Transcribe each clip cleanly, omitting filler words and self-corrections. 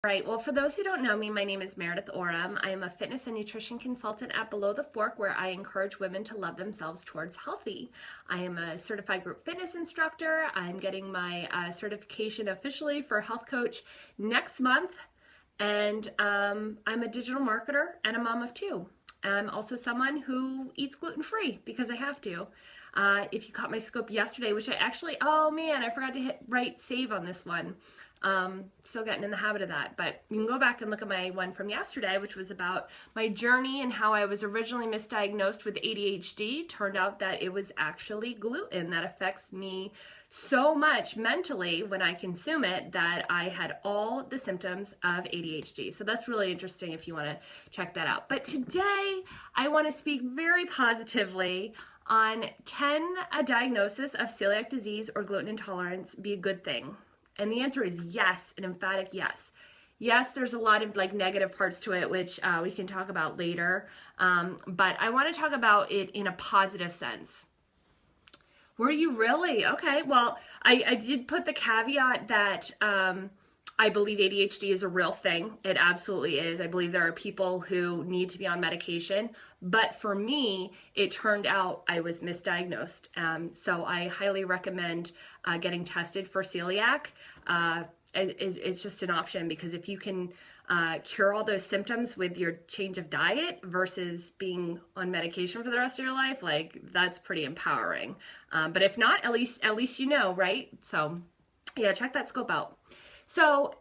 Right. Well, for those who don't know me, my name is Meredith Oram. I am a fitness and nutrition consultant at Below the Fork, where I encourage women to love themselves towards healthy. I am a certified group fitness instructor. I'm getting my certification officially for health coach next month. And I'm a digital marketer and a mom of two. I'm also someone who eats gluten-free because I have to. If you caught my scope yesterday, which I actually, oh man, I forgot to hit right save on this one. Still getting in the habit of that, but you can go back and look at my one from yesterday, which was about my journey and how I was originally misdiagnosed with ADHD. Turned out that it was actually gluten that affects me so much mentally when I consume it that I had all the symptoms of ADHD. So that's really interesting if you want to check that out. But today I want to speak very positively on, can a diagnosis of celiac disease or gluten intolerance be a good thing? And the answer is yes, an emphatic yes. Yes, there's a lot of negative parts to it, which we can talk about later. But I want to talk about it in a positive sense. Were you really? Okay, well, I did put the caveat that I believe ADHD is a real thing. It absolutely is. I believe there are people who need to be on medication. But for me, it turned out I was misdiagnosed. So I highly recommend getting tested for celiac. It's just an option, because if you can cure all those symptoms with your change of diet versus being on medication for the rest of your life, that's pretty empowering. But if not, at least you know, right? So yeah, check that scope out. So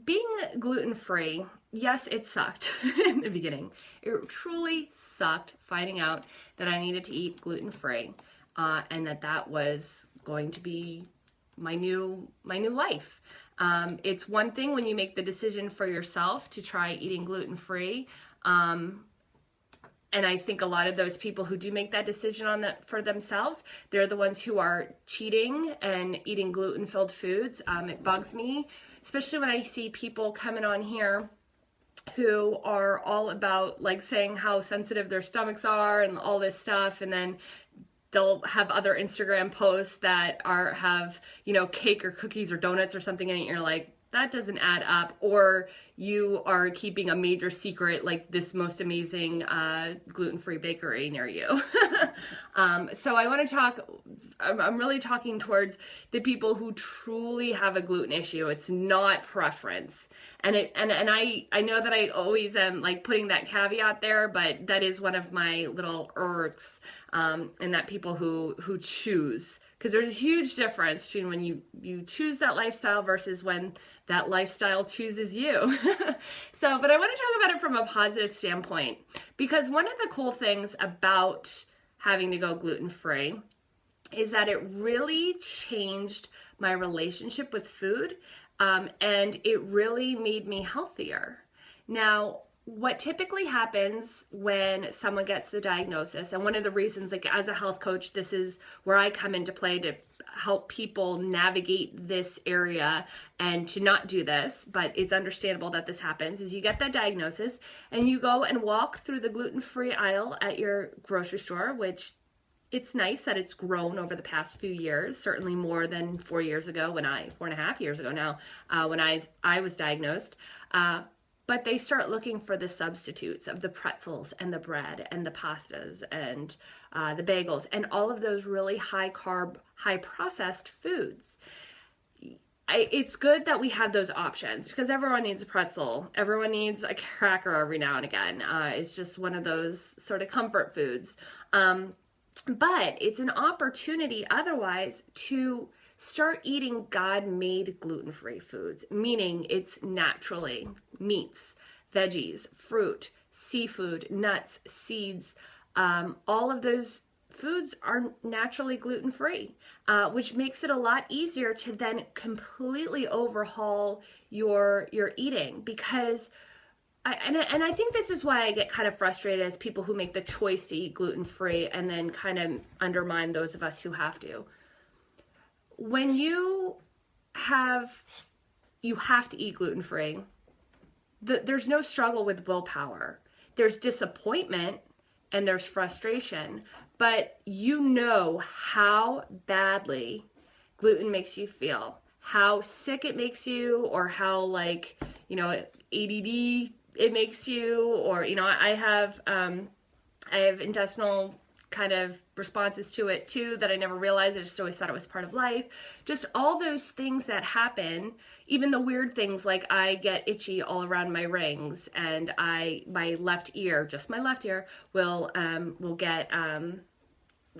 being gluten-free, yes, it sucked in the beginning. It truly sucked finding out that I needed to eat gluten-free, and that was going to be my new life. It's one thing when you make the decision for yourself to try eating gluten-free. And I think a lot of those people who do make that decision for themselves, they're the ones who are cheating and eating gluten-filled foods. It bugs me, especially when I see people coming on here who are all about saying how sensitive their stomachs are and all this stuff, and then they'll have other Instagram posts that have cake or cookies or donuts or something in it. You're like, that doesn't add up. Or you are keeping a major secret, like this most amazing gluten-free bakery near you. So I want to talk, I'm really talking towards the people who truly have a gluten issue. It's not preference. And I know that I always am putting that caveat there, but that is one of my little irks, and that people who choose. Because there's a huge difference between when you choose that lifestyle versus when that lifestyle chooses you. But I want to talk about it from a positive standpoint, because one of the cool things about having to go gluten-free is that it really changed my relationship with food, and it really made me healthier. Now, what typically happens when someone gets the diagnosis, and one of the reasons, as a health coach, this is where I come into play to help people navigate this area and to not do this, but it's understandable that this happens, is you get that diagnosis and you go and walk through the gluten-free aisle at your grocery store, which it's nice that it's grown over the past few years, certainly more than 4 years ago 4.5 years ago now, when I was diagnosed. But they start looking for the substitutes of the pretzels and the bread and the pastas and the bagels and all of those really high carb, high processed foods. It's good that we have those options, because everyone needs a pretzel. Everyone needs a cracker every now and again. It's just one of those sort of comfort foods. But it's an opportunity otherwise to start eating God-made gluten-free foods, meaning it's naturally meats, veggies, fruit, seafood, nuts, seeds. All of those foods are naturally gluten-free, which makes it a lot easier to then completely overhaul your eating, because I think this is why I get kind of frustrated as people who make the choice to eat gluten-free and then kind of undermine those of us who have to. When you have to eat gluten-free, there's no struggle with willpower. There's disappointment and there's frustration, but you know how badly gluten makes you feel, how sick it makes you, or how you know, ADD it makes you, or, you know, I have intestinal kind of responses to it too that I never realized. I just always thought it was part of life. Just all those things that happen, even the weird things like I get itchy all around my rings, and my left ear, just my left ear, will get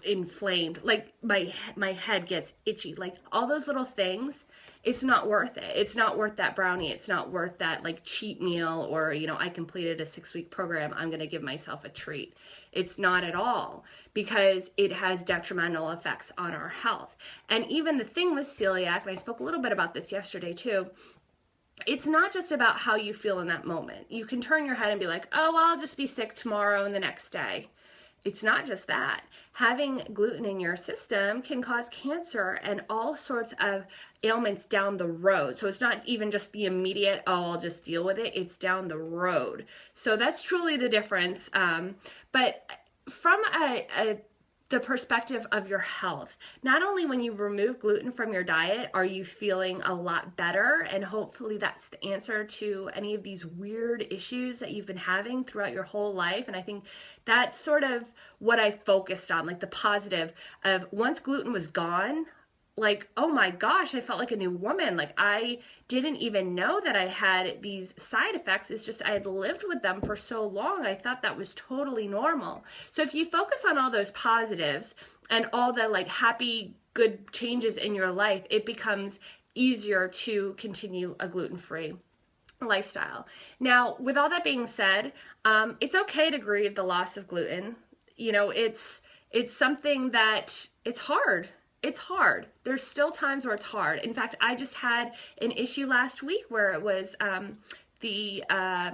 inflamed, like my head gets itchy, like all those little things. It's not worth it. It's not worth that brownie. It's not worth that like cheat meal, or, you know, I completed a 6-week program, I'm going to give myself a treat. It's not at all, because it has detrimental effects on our health. And even the thing with celiac, and I spoke a little bit about this yesterday too, it's not just about how you feel in that moment. You can turn your head and be like, oh, well, I'll just be sick tomorrow and the next day. It's not just that. Having gluten in your system can cause cancer and all sorts of ailments down the road. So it's not even just the immediate, oh, I'll just deal with it. It's down the road. So that's truly the difference. But from the perspective of your health, not only when you remove gluten from your diet are you feeling a lot better, and hopefully that's the answer to any of these weird issues that you've been having throughout your whole life. And I think that's sort of what I focused on, like the positive of once gluten was gone, like, oh my gosh, I felt like a new woman. Like, I didn't even know that I had these side effects. It's just I had lived with them for so long. I thought that was totally normal. So if you focus on all those positives and all the like happy, good changes in your life, it becomes easier to continue a gluten-free lifestyle. Now, with all that being said, it's okay to grieve the loss of gluten. You know, it's something that it's hard. It's hard. There's still times where it's hard. In fact, I just had an issue last week where it was the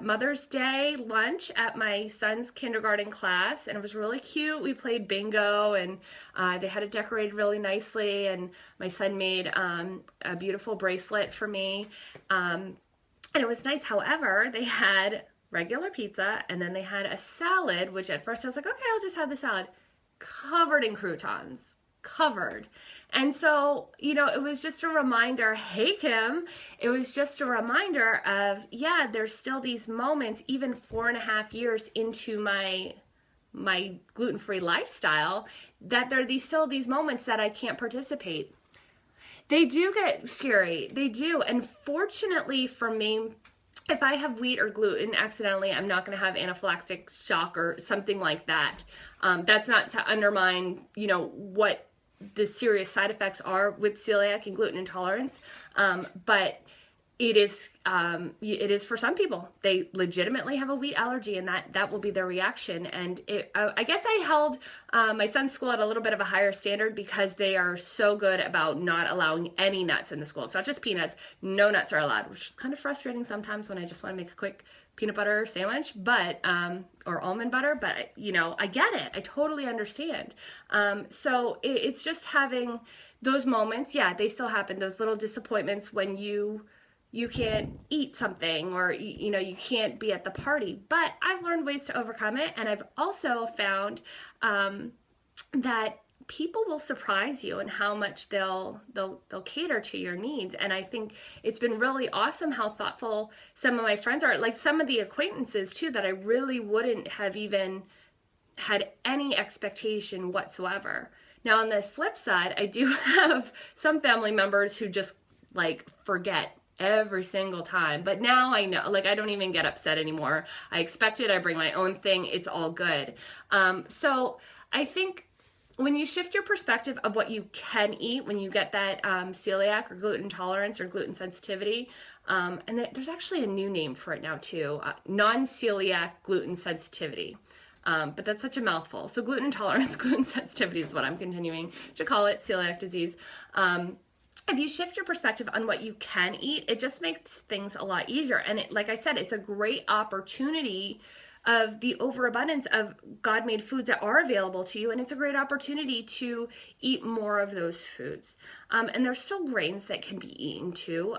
Mother's Day lunch at my son's kindergarten class, and it was really cute. We played bingo, and they had it decorated really nicely, and my son made a beautiful bracelet for me, and it was nice. However, they had regular pizza, and then they had a salad, which at first I was like, okay, I'll just have the salad, covered in croutons. Covered. And so, you know, it was just a reminder, hey Kim, it was just a reminder of, yeah, there's still these moments, even 4.5 years into my gluten-free lifestyle, that there are still these moments that I can't participate. They do get scary. They do. And fortunately for me, if I have wheat or gluten accidentally, I'm not going to have anaphylactic shock or something like that. That's not to undermine, you know, what the serious side effects are with celiac and gluten intolerance, but it is for some people. They legitimately have a wheat allergy, and that will be their reaction. And I guess I held my son's school at a little bit of a higher standard because they are so good about not allowing any nuts in the school. It's not just peanuts. No nuts are allowed, which is kind of frustrating sometimes when I just want to make a quick peanut butter sandwich, but or almond butter, but you know, I get it. I totally understand. So it's just having those moments. Yeah, they still happen. Those little disappointments when you can't eat something, or you know, you can't be at the party. But I've learned ways to overcome it, and I've also found that people will surprise you in how much they'll cater to your needs. And I think it's been really awesome how thoughtful some of my friends are, like some of the acquaintances too, that I really wouldn't have even had any expectation whatsoever. Now on the flip side, I do have some family members who just like forget every single time. But now I know, like, I don't even get upset anymore. I expect it. I bring my own thing. It's all good. So I think when you shift your perspective of what you can eat, when you get that celiac or gluten intolerance or gluten sensitivity, and there's actually a new name for it now too, non-celiac gluten sensitivity. But that's such a mouthful. So gluten intolerance, gluten sensitivity is what I'm continuing to call it, celiac disease. If you shift your perspective on what you can eat, it just makes things a lot easier. And like I said, it's a great opportunity of the overabundance of God-made foods that are available to you, and it's a great opportunity to eat more of those foods. And there's still grains that can be eaten too.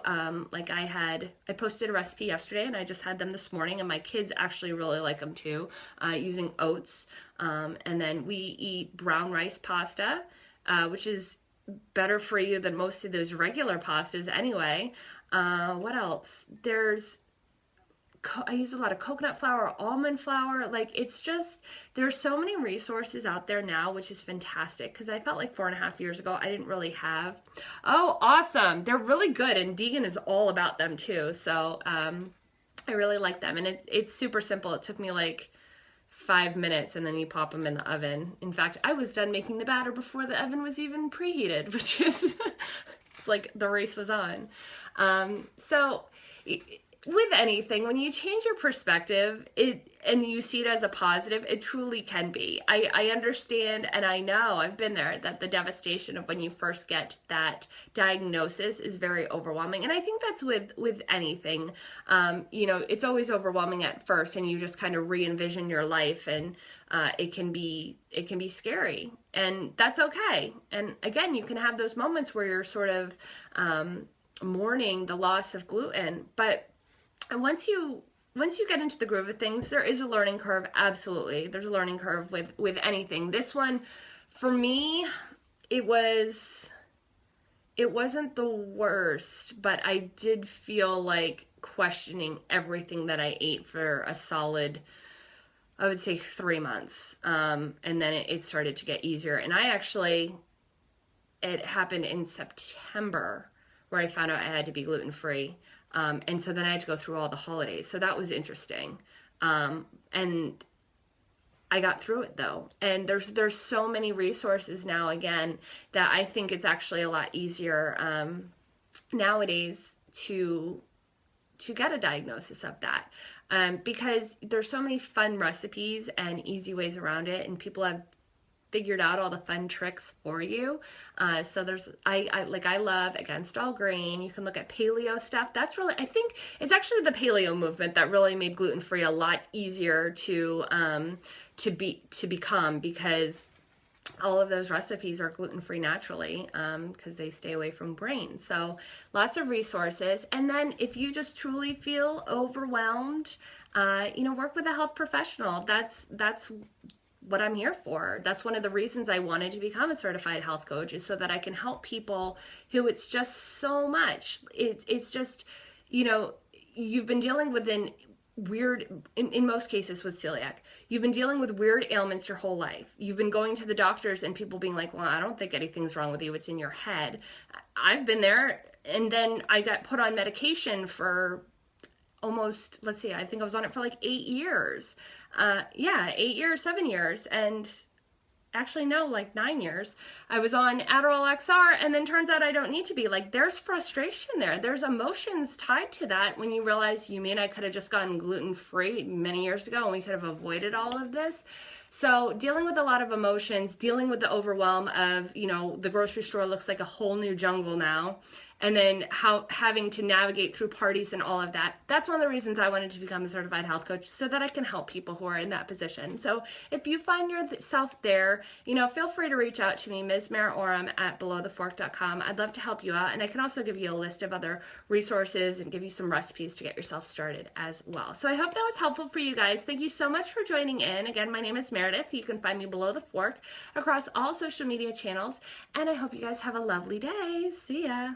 Like I posted a recipe yesterday, and I just had them this morning, and my kids actually really like them too, using oats. And then we eat brown rice pasta, which is better for you than most of those regular pastas anyway. What else? There's I use a lot of coconut flour, almond flour. Like, it's just, there's so many resources out there now, which is fantastic, because I felt like 4.5 years ago I didn't really have. Oh, awesome. They're really good, and Deegan is all about them too. So I really like them, and it's super simple. It took me like 5 minutes, and then you pop them in the oven. In fact, I was done making the batter before the oven was even preheated, which is it's like the race was on. So with anything, when you change your perspective and you see it as a positive, it truly can be. I understand, and I know, I've been there, that the devastation of when you first get that diagnosis is very overwhelming. And I think that's with anything. You know, it's always overwhelming at first, and you just kind of re-envision your life, and it can be scary, and that's okay. And again, you can have those moments where you're sort of mourning the loss of gluten, but once you get into the groove of things, there is a learning curve. Absolutely, there's a learning curve with anything. This one, for me, it wasn't the worst, but I did feel like questioning everything that I ate for a solid, I would say, 3 months. And then it started to get easier. And it happened in September, where I found out I had to be gluten-free. And so then I had to go through all the holidays. So that was interesting. And I got through it though. And there's so many resources now, again, that I think it's actually a lot easier nowadays to get a diagnosis of that. Because there's so many fun recipes and easy ways around it, and people have figured out all the fun tricks for you. So there's, I love Against All Grain. You can look at paleo stuff. That's really, I think it's actually the paleo movement that really made gluten-free a lot easier to become, because all of those recipes are gluten-free naturally, because they stay away from grains. So lots of resources. And then if you just truly feel overwhelmed, you know, work with a health professional. That's what I'm here for. That's one of the reasons I wanted to become a certified health coach, is so that I can help people who it's just so much. It's just, you know, you've been dealing with in most cases with celiac, you've been dealing with weird ailments your whole life. You've been going to the doctors and people being like, well, I don't think anything's wrong with you. It's in your head. I've been there. And then I got put on medication for almost, let's see, I think I was on it for like 8 years. 8 years, 7 years. And actually, no, like 9 years. I was on Adderall XR, and then turns out I don't need to be. Like, there's frustration there. There's emotions tied to that when you realize, you mean I could have just gotten gluten-free many years ago and we could have avoided all of this? So dealing with a lot of emotions, dealing with the overwhelm of, you know, the grocery store looks like a whole new jungle now. And then having to navigate through parties and all of that. That's one of the reasons I wanted to become a certified health coach, so that I can help people who are in that position. So if you find yourself there, you know, feel free to reach out to me, Ms. Mara Oram at belowthefork.com. I'd love to help you out. And I can also give you a list of other resources and give you some recipes to get yourself started as well. So I hope that was helpful for you guys. Thank you so much for joining in. Again, my name is Meredith. You can find me Below the Fork across all social media channels. And I hope you guys have a lovely day. See ya.